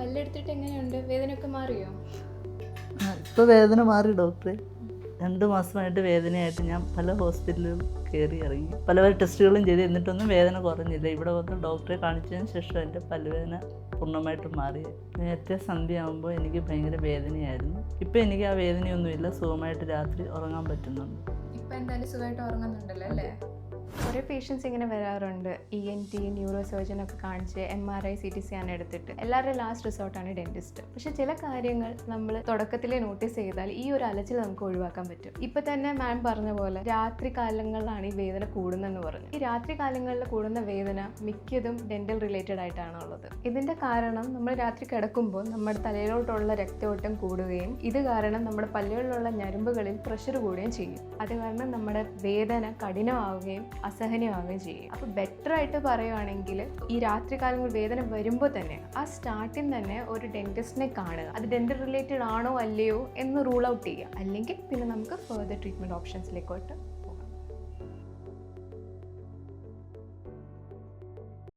പല്ലെടുത്തിട്ട് എങ്ങനെയുണ്ട്? വേദനയൊക്കെ മാറിയോ? ഇപ്പോൾ വേദന മാറി ഡോക്ടറെ. 2 മാസമായിട്ട് വേദനയായിട്ട് ഞാൻ പല ഹോസ്പിറ്റലുകളിൽ കയറി ഇറങ്ങി, പല ടെസ്റ്റുകളും ചെയ്ത്, എന്നിട്ടൊന്നും വേദന കുറഞ്ഞില്ല. ഇവിടെ വന്ന് ഡോക്ടറെ കാണിച്ചതിന് ശേഷം എൻ്റെ പല്ലുവേദന പൂർണ്ണമായിട്ടും മാറി. നേരത്തെ സന്ധ്യയാകുമ്പോൾ എനിക്ക് ഭയങ്കര വേദനയായിരുന്നു. ഇപ്പോൾ എനിക്ക് ആ വേദനയൊന്നുമില്ല, സുഖമായിട്ട് രാത്രി ഉറങ്ങാൻ പറ്റുന്നുണ്ട്. ഇപ്പം എന്തായാലും സുഖമായിട്ട് ഉറങ്ങുന്നുണ്ടല്ലോ അല്ലേ? കുറേ പേഷ്യൻസ് ഇങ്ങനെ വരാറുണ്ട്, ENT, ന്യൂറോ സർജൻ ഒക്കെ കാണിച്ച് MRI, CT സ്കാൻ എടുത്തിട്ട് എല്ലാവരുടെയും ലാസ്റ്റ് റിസോർട്ടാണ് ഡെൻറ്റിസ്റ്റ്. പക്ഷെ ചില കാര്യങ്ങൾ നമ്മൾ തുടക്കത്തിലേ നോട്ടീസ് ചെയ്താൽ ഈ ഒരു അലച്ചിൽ നമുക്ക് ഒഴിവാക്കാൻ പറ്റും. ഇപ്പം തന്നെ മാം പറഞ്ഞ പോലെ രാത്രി കാലങ്ങളിലാണ് ഈ വേദന കൂടുന്നതെന്ന് പറഞ്ഞു. ഈ രാത്രി കാലങ്ങളിൽ കൂടുന്ന വേദന മിക്കതും ഡെന്റൽ റിലേറ്റഡ് ആയിട്ടാണുള്ളത്. ഇതിൻ്റെ കാരണം നമ്മൾ രാത്രി കിടക്കുമ്പോൾ നമ്മുടെ തലയിലോട്ടുള്ള രക്തയോട്ടം കൂടുകയും ഇത് കാരണം നമ്മുടെ പല്ലുകളിലുള്ള ഞരമ്പുകളിൽ പ്രഷർ കൂടുകയും ചെയ്യും. അത് കാരണം നമ്മുടെ വേദന കഠിനമാവുകയും അസഹനീയമാവുകയും ചെയ്യും. അപ്പോൾ ബെറ്റർ ആയിട്ട് പറയുകയാണെങ്കിൽ ഈ രാത്രി കാലങ്ങളിൽ വേദന വരുമ്പോൾ തന്നെ ആ സ്റ്റാർട്ടിങ് തന്നെ ഒരു ഡെന്റിസ്റ്റിനെ കാണുക. അത് ഡെന്റൽ റിലേറ്റഡ് ആണോ അല്ലയോ എന്ന് റൂൾ ഔട്ട് ചെയ്യുക. അല്ലെങ്കിൽ പിന്നെ നമുക്ക് ഫർദർ ട്രീറ്റ്മെൻറ്റ് ഓപ്ഷൻസിലേക്കോട്ട്